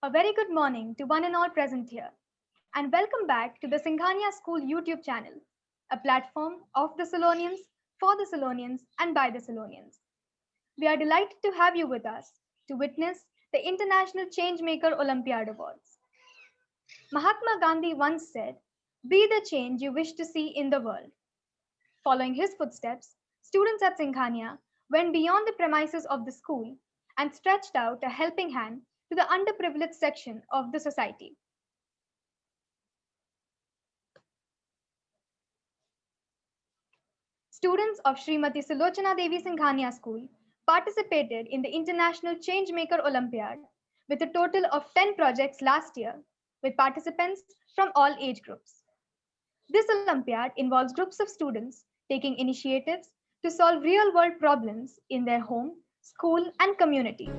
A very good morning to one and all present here, and welcome back to the Singhania School YouTube channel, a platform of the Salonians, for the Salonians, and by the Salonians. We are delighted to have you with us to witness the International Changemaker Olympiad Awards. Mahatma Gandhi once said, "Be the change you wish to see in the world." Following his footsteps, students at Singhania went beyond the premises of the school and stretched out a helping hand to the underprivileged section of the society. Students of Srimati Sulochana Devi Singhania School participated in the International Changemaker Olympiad with a total of 10 projects last year, with participants from all age groups. This Olympiad involves groups of students taking initiatives to solve real world problems in their home, school, and community.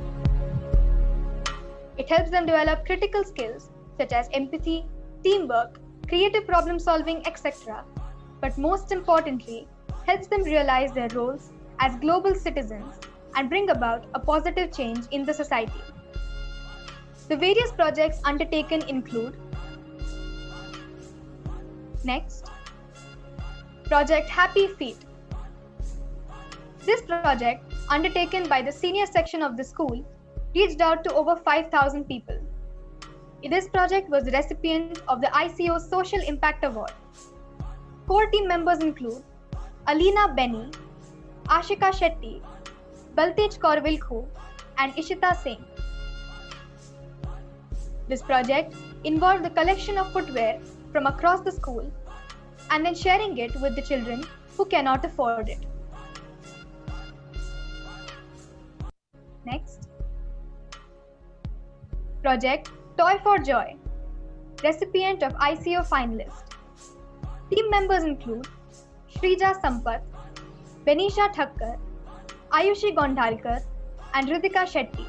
It helps them develop critical skills such as empathy, teamwork, creative problem solving, etc. But most importantly, helps them realize their roles as global citizens and bring about a positive change in the society. The various projects undertaken include: Next, Project Happy Feet. This project, undertaken by the senior section of the school, reached out to over 5,000 people. This project was the recipient of the ICO Social Impact Award. Core team members include Alina Benny, Ashika Shetty, Baltej Korvilkho, and Ishita Singh. This project involved the collection of footwear from across the school and then sharing it with the children who cannot afford it. Next, Project Toy for Joy, recipient of ICO finalist. Team members include Shrija Sampath, Benisha Thakkar, Ayushi Gondhalkar, and Ritika Shetty.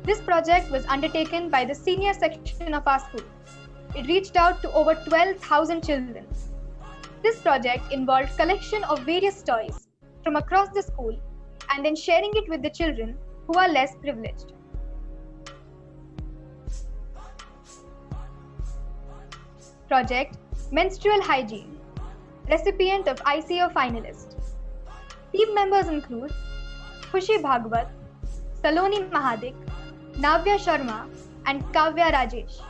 This project was undertaken by the senior section of our school. It reached out to over 12,000 children. This project involved collection of various toys from across the school and then sharing it with the children who are less privileged. Project Menstrual Hygiene, recipient of ICO finalist. Team members include Khushi Bhagwat, Saloni Mahadik, Navya Sharma, and Kavya Rajesh.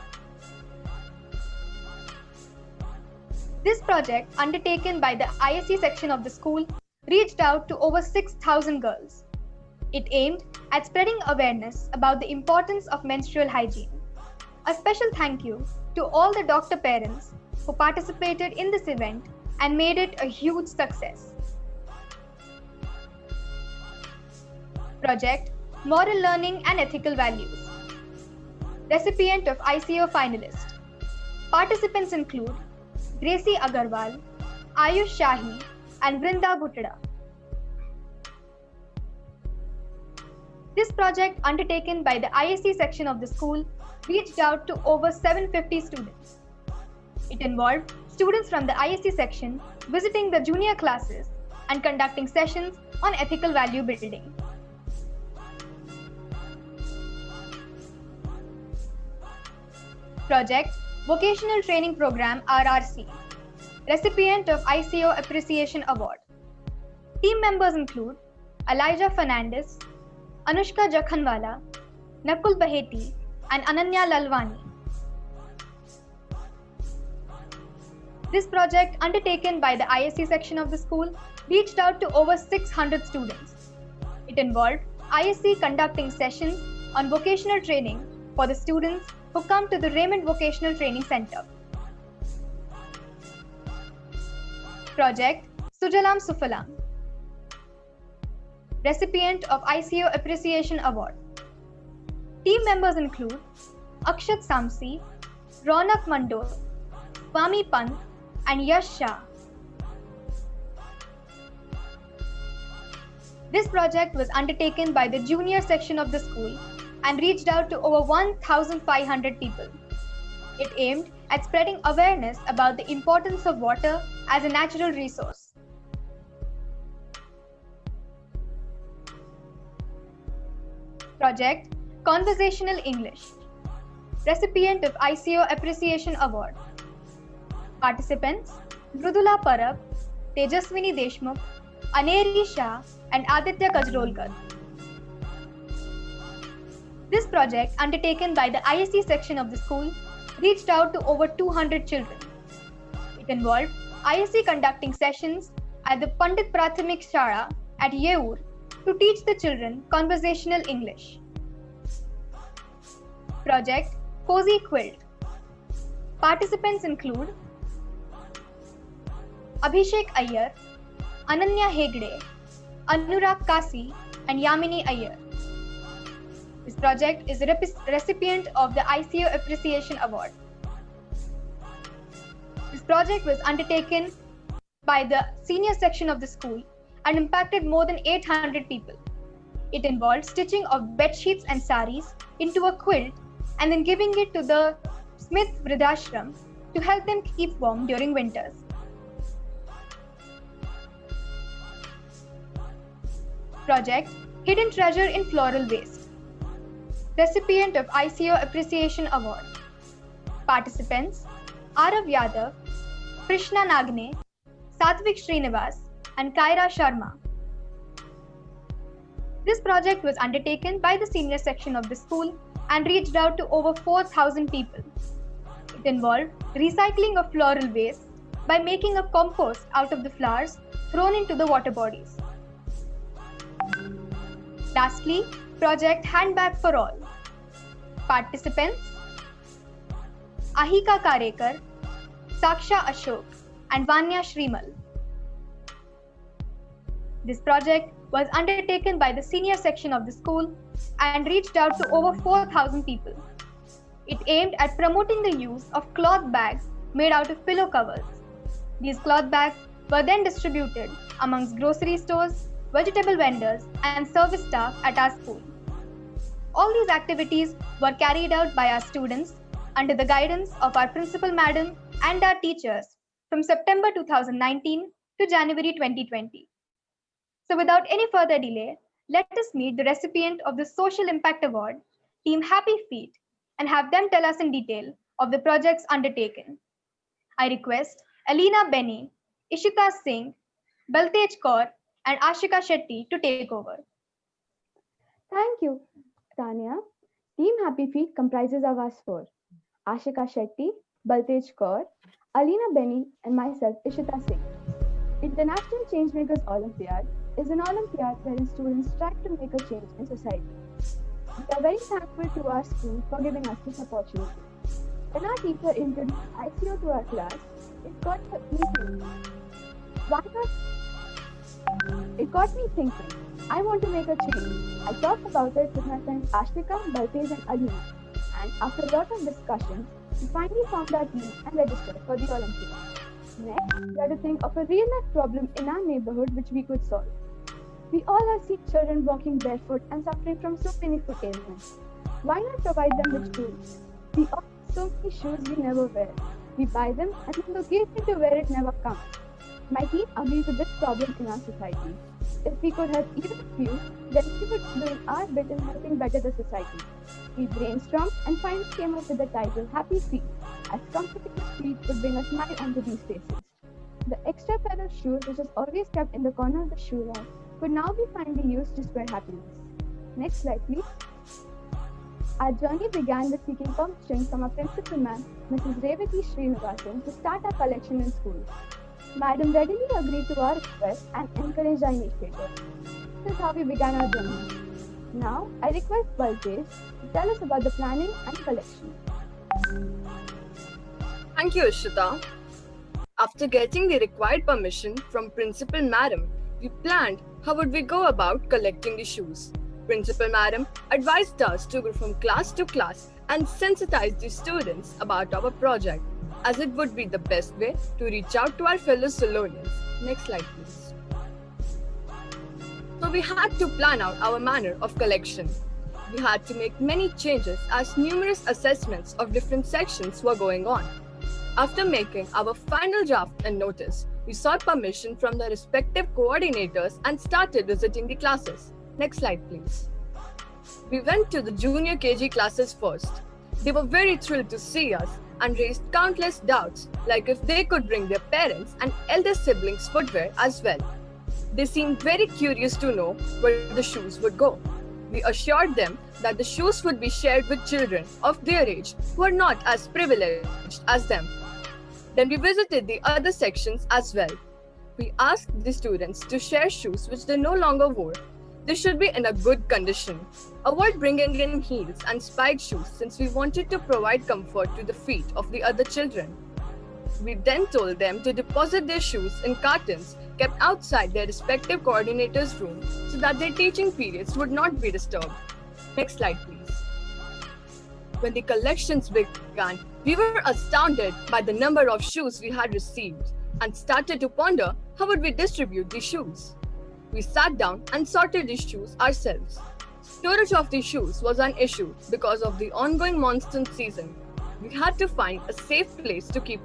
This project, undertaken by the ISC section of the school, reached out to over 6,000 girls. It aimed at spreading awareness about the importance of menstrual hygiene. A special thank you to all the doctor parents who participated in this event and made it a huge success. Project Moral Learning and Ethical Values, recipient of ICO finalist. Participants include Gracie Agarwal, Ayush Shahi, and Brinda Bhuttada. This project, undertaken by the ISC section of the school, reached out to over 750 students. It involved students from the ISC section visiting the junior classes and conducting sessions on ethical value building. Project Vocational Training Program RRC, recipient of ICO Appreciation Award. Team members include Elijah Fernandez, Anushka Jakhanwala, Nakul Baheti, and Ananya Lalwani. This project, undertaken by the ISC section of the school, reached out to over 600 students. It involved ISC conducting sessions on vocational training for the students who come to the Raymond Vocational Training Center. Project Sujalam Sufalam, recipient of ICO Appreciation Award. Team members include Akshat Samsi, Ronak Mandor, Swami Pant, and Yash Shah. This project was undertaken by the junior section of the school and reached out to over 1,500 people. It aimed at spreading awareness about the importance of water as a natural resource. Project Conversational English. Recipient of ICO Appreciation Award. Participants Mrudula Parab, Tejaswini Deshmukh, Aneri Shah and Aditya Kajrolkar. This project, undertaken by the ISC section of the school, reached out to over 200 children. It involved ISC conducting sessions at the Pandit Prathamik Shala at Yeur to teach the children conversational English. Project Cozy Quilt. Participants include Abhishek Iyer, Ananya Hegde, Anurag Kasi, and Yamini Iyer. This project is a recipient of the ICO Appreciation Award. This project was undertaken by the senior section of the school and impacted more than 800 people. It involved stitching of bed sheets and saris into a quilt and then giving it to the Smith Vridhashram to help them keep warm during winters. Project Hidden Treasure in Floral Waste. Recipient of ICO Appreciation Award. Participants Arav Yadav, Krishna Nagne, Satvik Srinivas, and Kaira Sharma. This project was undertaken by the senior section of the school and reached out to over 4,000 people. It involved recycling of floral waste by making a compost out of the flowers thrown into the water bodies. Lastly, Project Handbag for All. Participants Ahika Karekar, Saksha Ashok, and Vanya Shrimal. This project was undertaken by the senior section of the school and reached out to over 4,000 people. It aimed at promoting the use of cloth bags made out of pillow covers. These cloth bags were then distributed amongst grocery stores, vegetable vendors, and service staff at our school. All these activities were carried out by our students under the guidance of our principal madam and our teachers from September 2019 to January 2020. So without any further delay, let us meet the recipient of the Social Impact Award, Team Happy Feet, and have them tell us in detail of the projects undertaken. I request Alina Benny, Ishita Singh, Baltej Kaur, and Ashika Shetty to take over. Thank you, Tanya. Team Happy Feet comprises of us four: Ashika Shetty, Baltej Kaur, Alina Benny, and myself, Ishita Singh. International Changemakers Olympiad is an Olympiad wherein students strive to make a change in society. We are very thankful to our school for giving us this opportunity. When our teacher introduced ICO to our class, it got me thinking, I want to make a change. I talked about it with my friends Ashika, Baltej, and Alina, and after a lot of discussions, we finally formed our team and registered for the Olympiad. Next, we had to think of a real-life problem in our neighborhood which we could solve. We all have seen children walking barefoot and suffering from so many foot ailments. Why not provide them with shoes? We all have so many shoes we never wear. We buy them and then the occasion to wear it never comes. My team agrees with this problem in our society. If we could help even a few, then we would be doing our bit in helping better the society. We brainstormed and finally came up with the title Happy Feet, as comfortable feet would bring a smile onto these faces. The extra pair of shoes which was always kept in the corner of the shoe rack could now be finally used to spread happiness. Next slide, please. Our journey began with seeking permission from our principal ma'am, Mrs. Revati Srinivasan, to start our collection in schools. Madam readily agreed to our request and encouraged our initiative. This is how we began our journey. Now, I request Baltej to tell us about the planning and collection. Thank you, Ishita. After getting the required permission from Principal Madam, we planned how would we go about collecting the shoes. Principal Madam advised us to go from class to class and sensitize the students about our project, as it would be the best way to reach out to our fellow Solonians. Next slide, please. So we had to plan out our manner of collection. We had to make many changes as numerous assessments of different sections were going on. After making our final draft and notice, we sought permission from the respective coordinators and started visiting the classes. Next slide, please. We went to the junior KG classes first. They were very thrilled to see us and raised countless doubts, like if they could bring their parents and elder siblings' footwear as well. They seemed very curious to know where the shoes would go. We assured them that the shoes would be shared with children of their age who are not as privileged as them. Then we visited the other sections as well. We asked the students to share shoes which they no longer wore. They should be in a good condition. Avoid bringing in heels and spiked shoes since we wanted to provide comfort to the feet of the other children. We then told them to deposit their shoes in cartons kept outside their respective coordinators' room so that their teaching periods would not be disturbed. Next slide, please. When the collections began, we were astounded by the number of shoes we had received and started to ponder how would we distribute these shoes. We sat down and sorted the shoes ourselves. Storage of the shoes was an issue because of the ongoing monsoon season. We had to find a safe place to keep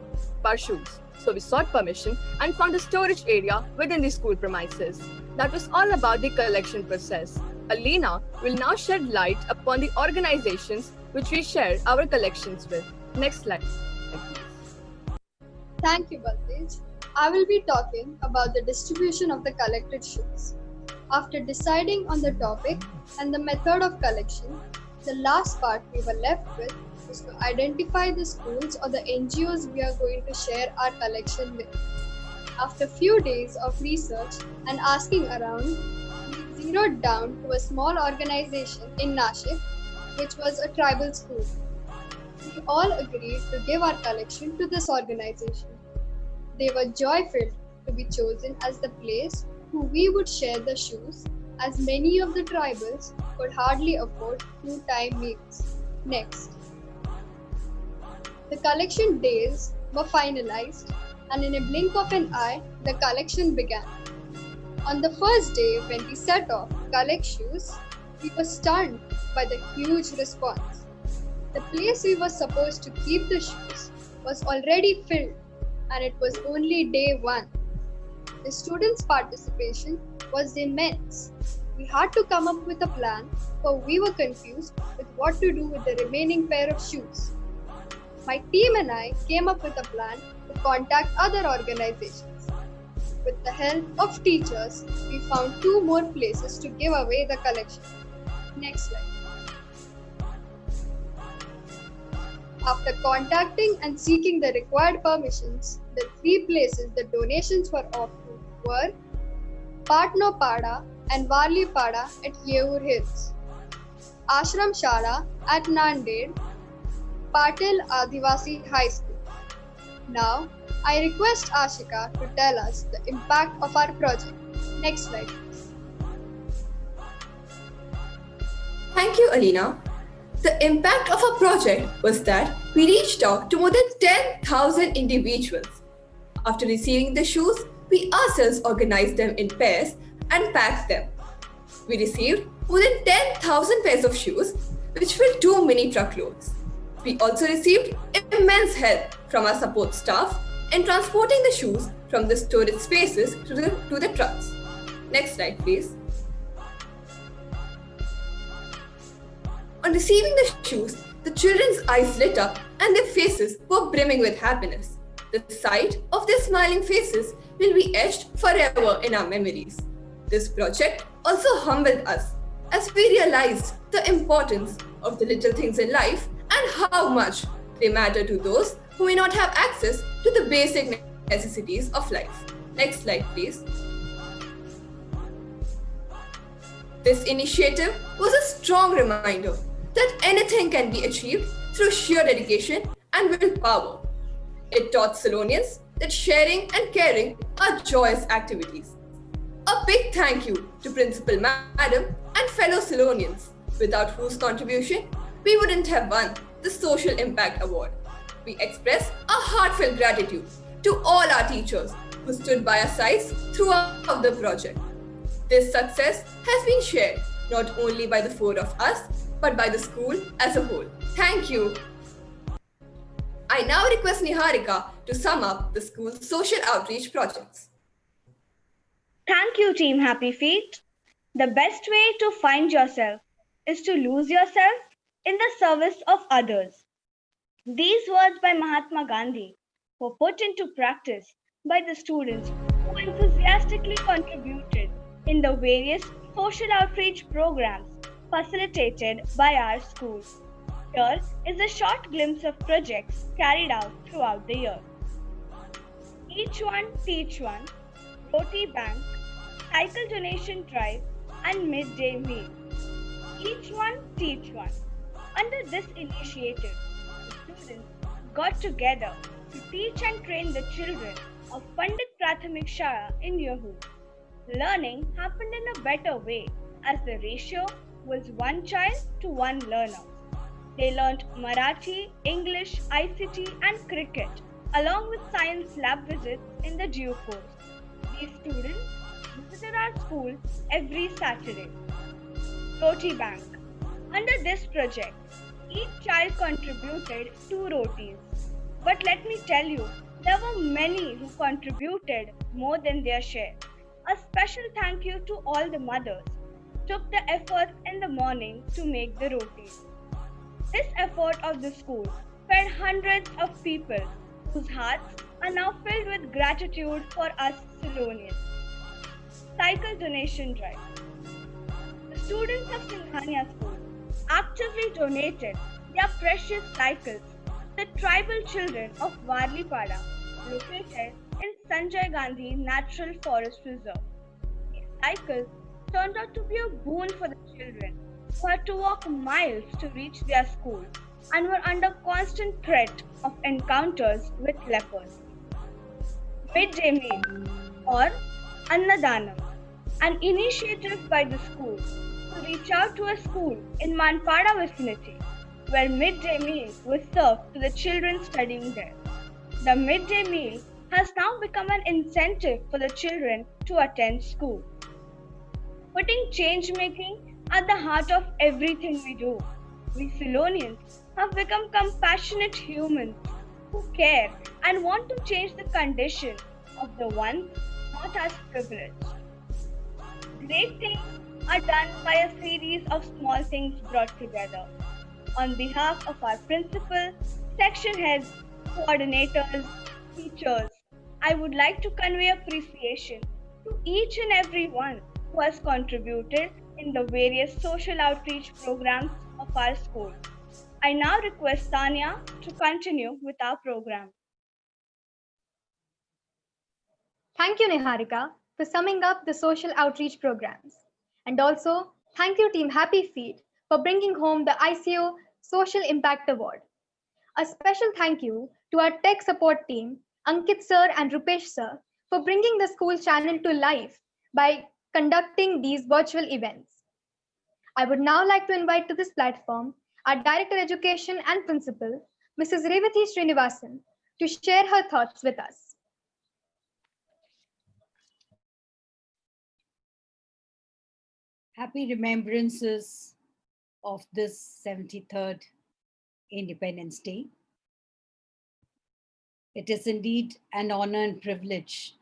our shoes. So we sought permission and found a storage area within the school premises. That was all about the collection process. Alina will now shed light upon the organizations which we share our collections with. Next slide, please. Thank you, Baltej. I will be talking about the distribution of the collected shoes. After deciding on the topic and the method of collection, the last part we were left with was to identify the schools or the NGOs we are going to share our collection with. After few days of research and asking around, we zeroed down to a small organization in Nashik, which was a tribal school. We all agreed to give our collection to this organization. They were joy-filled to be chosen as the place who we would share the shoes, as many of the tribals could hardly afford two-time meals. Next. The collection days were finalized, and in a blink of an eye, the collection began. On the first day when we set off to collect shoes, we were stunned by the huge response. The place we were supposed to keep the shoes was already filled, and it was only day one. The students' participation was immense. We had to come up with a plan, for we were confused with what to do with the remaining pair of shoes. My team and I came up with a plan to contact other organizations. With the help of teachers, we found 2 more places to give away the collection. Next slide. After contacting and seeking the required permissions, the 3 places the donations were offered were Patnopada and Varlipada at Yeur Hills, Ashram Shala at Nanded, Patil Adivasi High School. Now, I request Ashika to tell us the impact of our project. Next slide, please. Thank you, Alina. The impact of our project was that we reached out to more than 10,000 individuals. After receiving the shoes, we ourselves organized them in pairs and packed them. We received more than 10,000 pairs of shoes, which filled 2 mini truckloads. We also received immense help from our support staff in transporting the shoes from the storage spaces to the trucks. Next slide, please. On receiving the shoes, the children's eyes lit up and their faces were brimming with happiness. The sight of their smiling faces will be etched forever in our memories. This project also humbled us as we realized the importance of the little things in life and how much they matter to those who may not have access to the basic necessities of life. Next slide, please. This initiative was a strong reminder that anything can be achieved through sheer dedication and willpower. It taught Salonians that sharing and caring are joyous activities. A big thank you to Principal Madam and fellow Salonians, without whose contribution we wouldn't have won the Social Impact Award. We express our heartfelt gratitude to all our teachers who stood by our sides throughout the project. This success has been shared not only by the 4 of us, but by the school as a whole. Thank you. I now request Niharika to sum up the school's social outreach projects. Thank you, Team Happy Feet. The best way to find yourself is to lose yourself in the service of others. These words by Mahatma Gandhi were put into practice by the students who enthusiastically contributed in the various social outreach programs facilitated by our school. Here is a short glimpse of projects carried out throughout the year. Each One Teach One, Roti Bank, Cycle Donation Drive, and Midday Meal. Each One Teach One. Under this initiative, the students got together to teach and train the children of Pandit Prathamik Shara in Yahoo. Learning happened in a better way as the ratio was one child to one learner. They learnt Marathi, English, ICT, and cricket, along with science lab visits in the due course. These students visited our school every Saturday. Roti Bank. Under this project, each child contributed 2 rotis. But let me tell you, there were many who contributed more than their share. A special thank you to all the mothers who took the effort in the morning to make the rotis. This effort of the school fed hundreds of people whose hearts are now filled with gratitude for us Silonians. Cycle Donation Drive. The students of Singhania School actively donated their precious cycles to the tribal children of Varlipada, located in Sanjay Gandhi Natural Forest Reserve. These cycles turned out to be a boon for the children who had to walk miles to reach their school and were under constant threat of encounters with leopards. Midday Meal or Annadanam, an initiative by the school to reach out to a school in Manpada vicinity where midday meal was served to the children studying there. The midday meal has now become an incentive for the children to attend school. Putting change making at the heart of everything we do, we Silonians have become compassionate humans who care and want to change the condition of the ones not as privileged. Great things are done by a series of small things brought together. On behalf of our principal, section heads, coordinators, teachers, I would like to convey appreciation to each and every one who has contributed in the various social outreach programs of our school. I now request Tanya to continue with our program. Thank you, Niharika, for summing up the social outreach programs. And also, thank you, Team Happy Feet, for bringing home the ICO Social Impact Award. A special thank you to our tech support team, Ankit sir and Rupesh sir, for bringing the school channel to life by conducting these virtual events. I would now like to invite to this platform our Director Education and Principal, Mrs. Revati Srinivasan, to share her thoughts with us. Happy remembrances of this 73rd Independence Day. It is indeed an honor and privilege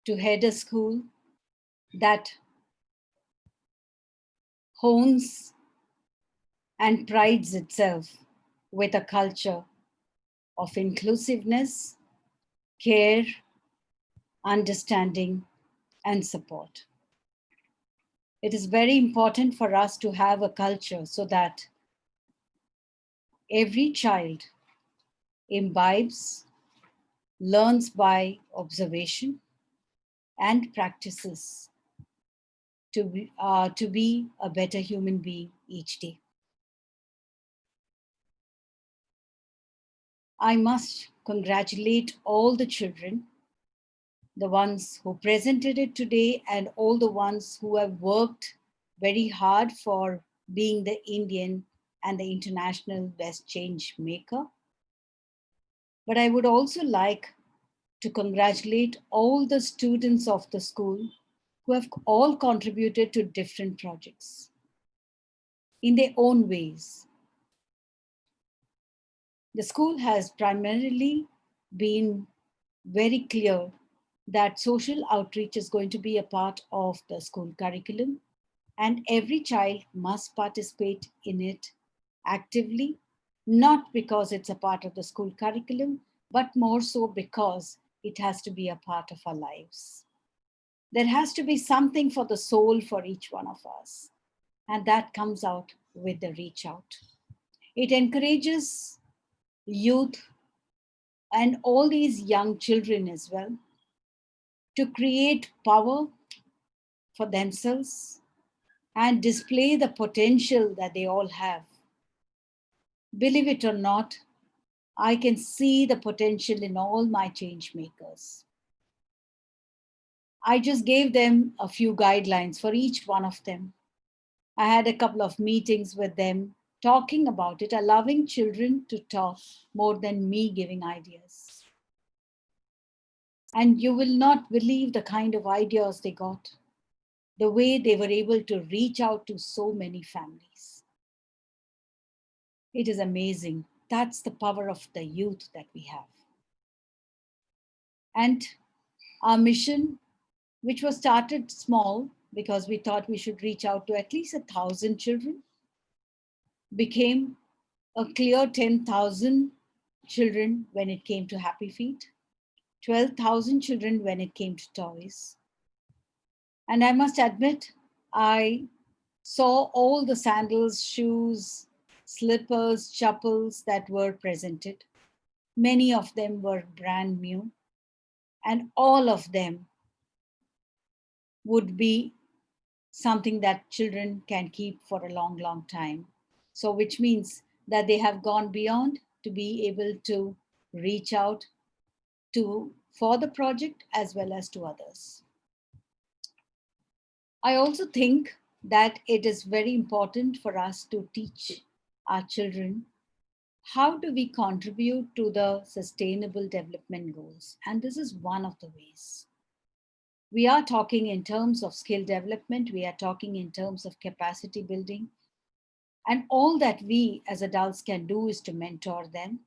to head a school that hones and prides itself with a culture of inclusiveness, care, understanding, and support. It is very important for us to have a culture so that every child imbibes, learns by observation, and practices to be a better human being each day. I must congratulate all the children, the ones who presented it today and all the ones who have worked very hard for being the Indian and the international best change maker. But I would also like to congratulate all the students of the school who have all contributed to different projects in their own ways. The school has primarily been very clear that social outreach is going to be a part of the school curriculum. and every child must participate in it actively, not because it's a part of the school curriculum, but more so because it has to be a part of our lives. There has to be something for the soul for each one of us, and that comes out with the reach out. It encourages youth and all these young children as well to create power for themselves and display the potential that they all have. Believe it or not, I can see the potential in all my change makers. I just gave them a few guidelines for each one of them. I had a couple of meetings with them talking about it, allowing children to talk more than me giving ideas. And you will not believe the kind of ideas they got, the way they were able to reach out to so many families. It is amazing. That's the power of the youth that we have. And our mission, which was started small because we thought we should reach out to at least 1,000 children, became a clear 10,000 children when it came to Happy Feet, 12,000 children when it came to toys. And I must admit, I saw all the sandals, shoes, slippers, chappals that were presented. Many of them were brand new, and all of them would be something that children can keep for a long, long time. So, which means that they have gone beyond to be able to reach out to for the project as well as to others. I also think that it is very important for us to teach our children how do we contribute to the sustainable development goals. And this is one of the ways. We are talking in terms of skill development, we are talking in terms of capacity building, and all that we as adults can do is to mentor them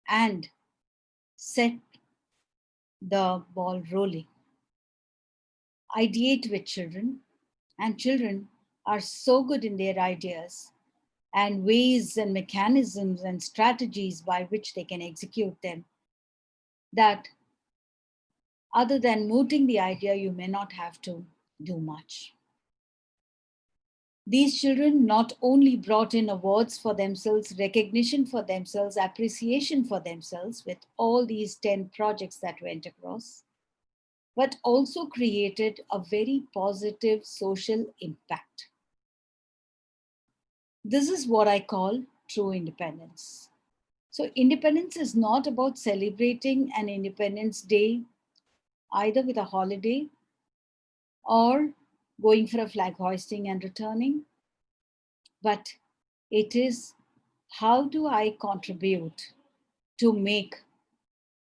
and set the ball rolling. Ideate with children, and children are so good in their ideas and ways and mechanisms and strategies by which they can execute them that other than mooting the idea, you may not have to do much. These children not only brought in awards for themselves, recognition for themselves, appreciation for themselves with all these 10 projects that went across, but also created a very positive social impact. This is what I call true independence. So, independence is not about celebrating an Independence Day either with a holiday or going for a flag hoisting and returning, but it is how do I contribute to make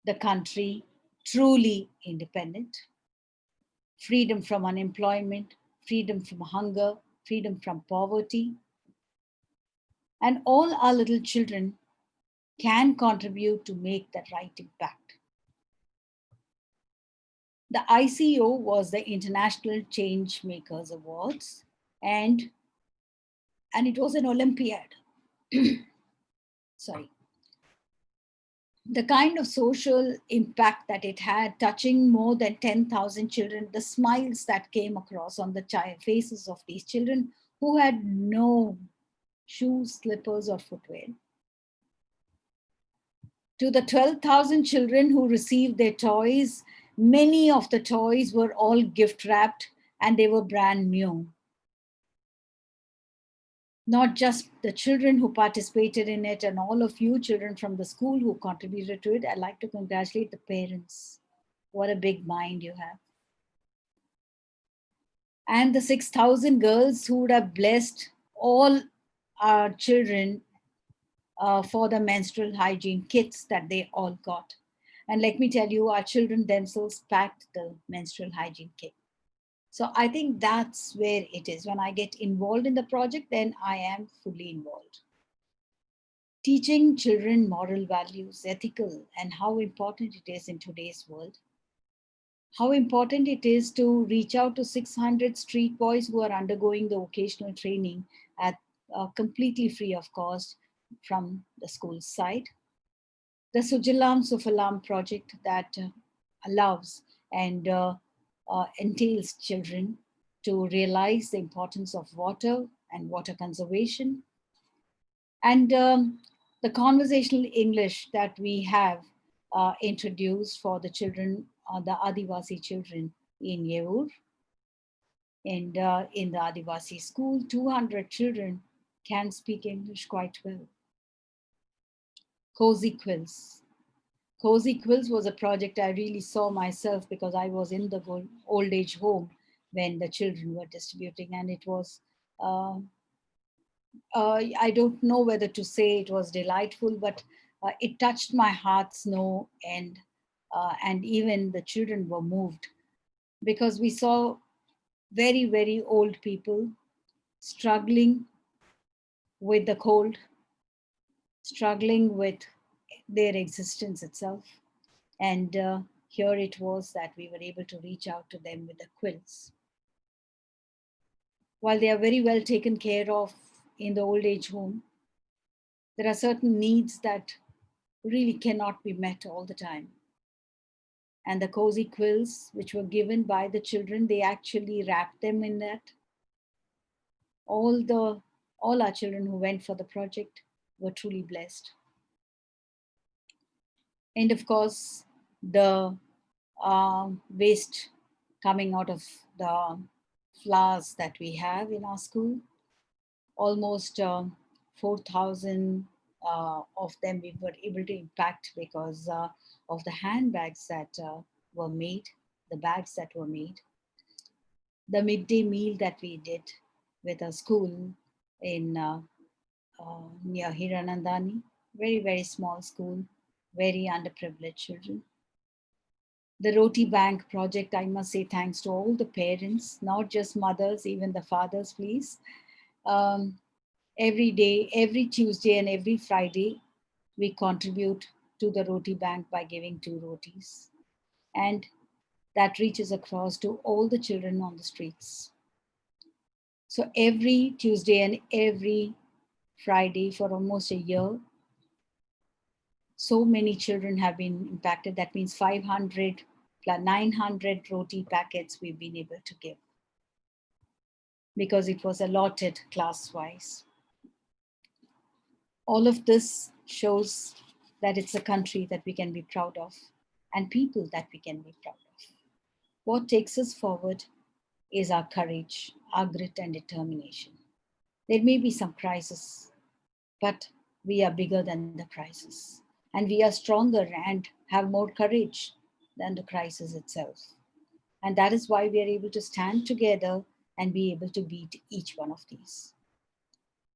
the country truly independent? Freedom from unemployment, freedom from hunger, freedom from poverty. And all our little children can contribute to make that right impact. The ICO was the International Changemakers Awards, and it was an Olympiad. Sorry. The kind of social impact that it had, touching more than 10,000 children, the smiles that came across on the faces of these children who had no shoes, slippers, or footwear. To the 12,000 children who received their toys, many of the toys were all gift wrapped and they were brand new. Not just the children who participated in it and all of you children from the school who contributed to it. I'd like to congratulate the parents. What a big mind you have. And the 6,000 girls who would have blessed all our children for the menstrual hygiene kits that they all got. And let me tell you, our children themselves packed the menstrual hygiene kit. So I think that's where it is. When I get involved in the project, then I am fully involved. Teaching children moral values, ethical, and how important it is in today's world. how important it is to reach out to 600 street boys who are undergoing the vocational training at completely free of cost from the school side. The Sujalam Sufalam project that allows and entails children to realize the importance of water and water conservation. And the conversational English that we have introduced for the children, the Adivasi children in Yeur. And in the Adivasi school, 200 children can speak English quite well. Cozy quills. Cozy Quills was a project I really saw myself because I was in the old age home when the children were distributing, and it was, I don't know whether to say it was delightful, but it touched my heart's no end. And even the children were moved because we saw very, very old people struggling with the cold, struggling with their existence itself. And here it was that we were able to reach out to them with the quilts. While they are very well taken care of in the old age home, there are certain needs that really cannot be met all the time. And the cozy quilts, which were given by the children, they actually wrapped them in that. All our children who went for the project were truly blessed. And of course, the waste coming out of the flowers that we have in our school. Almost 4,000 of them we were able to impact because of the handbags that were made, the bags that were made. The midday meal that we did with a school in near Hiranandani, very, very small school, very underprivileged children. The Roti Bank project, I must say thanks to all the parents, not just mothers, even the fathers, please. Every day, every Tuesday and every Friday, we contribute to the Roti Bank by giving 2 rotis. And that reaches across to all the children on the streets. So every Tuesday and every Friday for almost a year, so many children have been impacted. That means 500 plus 900 roti packets we've been able to give because it was allotted class-wise. All of this shows that it's a country that we can be proud of and people that we can be proud of. What takes us forward is our courage, our grit and determination. There may be some crisis, but we are bigger than the crisis. And we are stronger and have more courage than the crisis itself. And that is why we are able to stand together and be able to beat each one of these.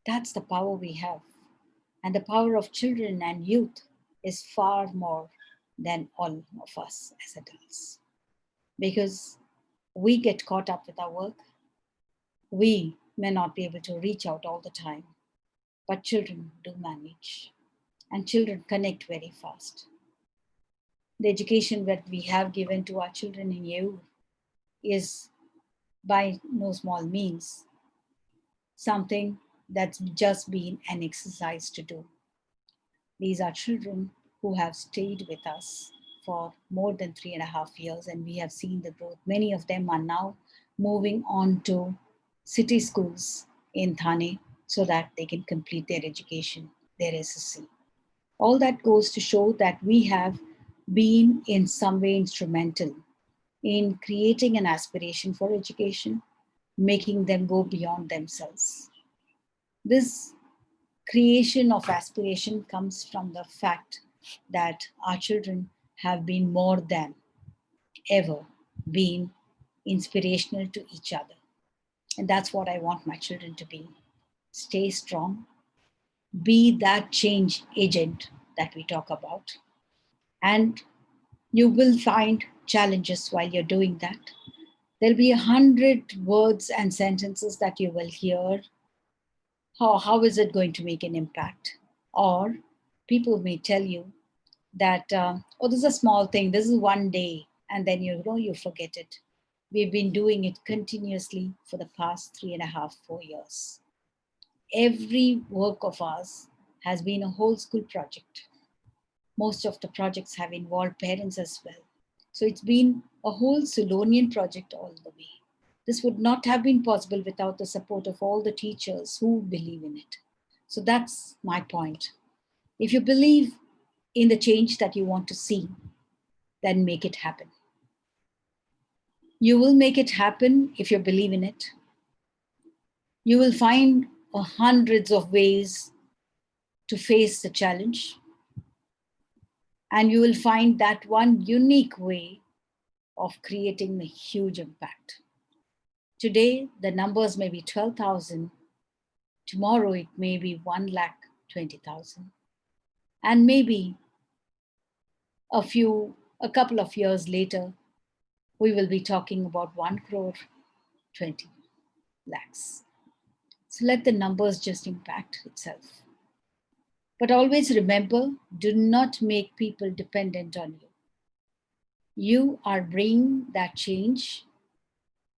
That's the power we have. And the power of children and youth is far more than all of us as adults. Because we get caught up with our work. We may not be able to reach out all the time, but children do manage. And children connect very fast. The education that we have given to our children in EU is by no small means something that's just been an exercise to do. These are children who have stayed with us for more than 3.5 years, and we have seen the growth. Many of them are now moving on to city schools in Thane so that they can complete their education, their SSC. All that goes to show that we have been in some way instrumental in creating an aspiration for education, making them go beyond themselves. This creation of aspiration comes from the fact that our children have been more than ever been inspirational to each other. And that's what I want my children to be. Stay strong, be that change agent that we talk about. And you will find challenges while you're doing that. There'll be 100 words and sentences that you will hear. How is it going to make an impact? Or people may tell you that, oh, this is a small thing, this is one day, and then you forget it. We've been doing it continuously for the past 3.5, 4 years. Every work of ours has been a whole school project. Most of the projects have involved parents as well. So it's been a whole Solonian project all the way. This would not have been possible without the support of all the teachers who believe in it. So that's my point. If you believe in the change that you want to see, then make it happen. You will make it happen if you believe in it. You will find hundreds of ways to face the challenge. And you will find that one unique way of creating a huge impact. Today, the numbers may be 12,000. Tomorrow, it may be 1,20,000. And maybe a couple of years later, we will be talking about 1 crore 20 lakhs. So let the numbers just impact itself. But always remember, do not make people dependent on you. You are bringing that change,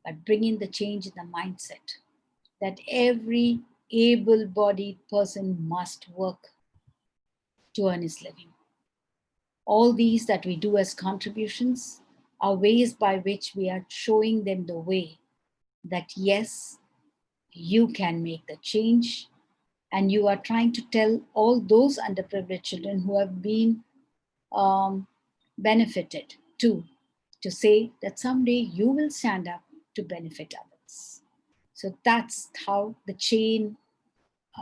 but bringing the change in the mindset that every able-bodied person must work to earn his living. All these that we do as contributions are ways by which we are showing them the way that yes, you can make the change, and you are trying to tell all those underprivileged children who have been benefited too, to say that someday you will stand up to benefit others. So that's how the chain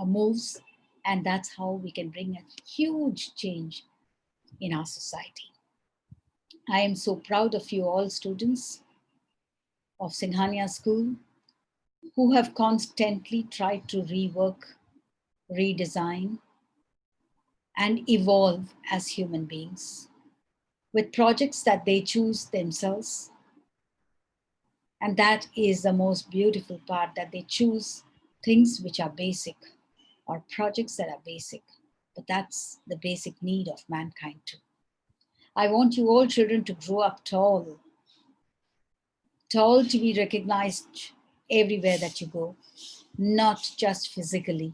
moves, and that's how we can bring a huge change in our society. I am so proud of you all, students of Singhania School, who have constantly tried to rework, redesign, and evolve as human beings with projects that they choose themselves. And that is the most beautiful part, that they choose things which are basic or projects that are basic, but that's the basic need of mankind too. I want you all children to grow up tall, tall to be recognized everywhere that you go, not just physically,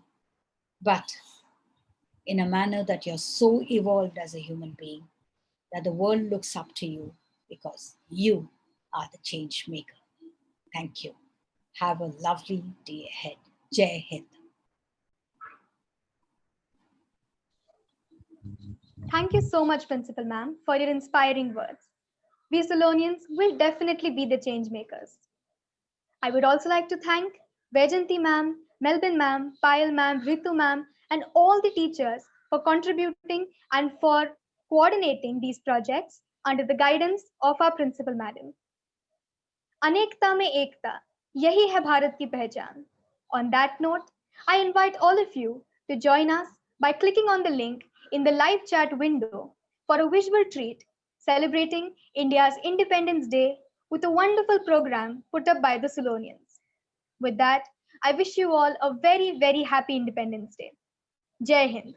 but in a manner that you're so evolved as a human being that the world looks up to you because you are the change maker. Thank you. Have a lovely day ahead. Jai Hind. Thank you so much, Principal Ma'am, for your inspiring words. We Solonians will definitely be the change makers. I would also like to thank Vajanti Ma'am, Melvin Ma'am, Payal Ma'am, Ritu Ma'am, and all the teachers for contributing and for coordinating these projects under the guidance of our Principal Madam. अनेकता में एकता, यही है भारत की पहचान. On that note, I invite all of you to join us by clicking on the link in the live chat window for a visual treat celebrating India's Independence Day with a wonderful program put up by the Solonians. With that, I wish you all a very, very happy Independence Day. Jai Hind.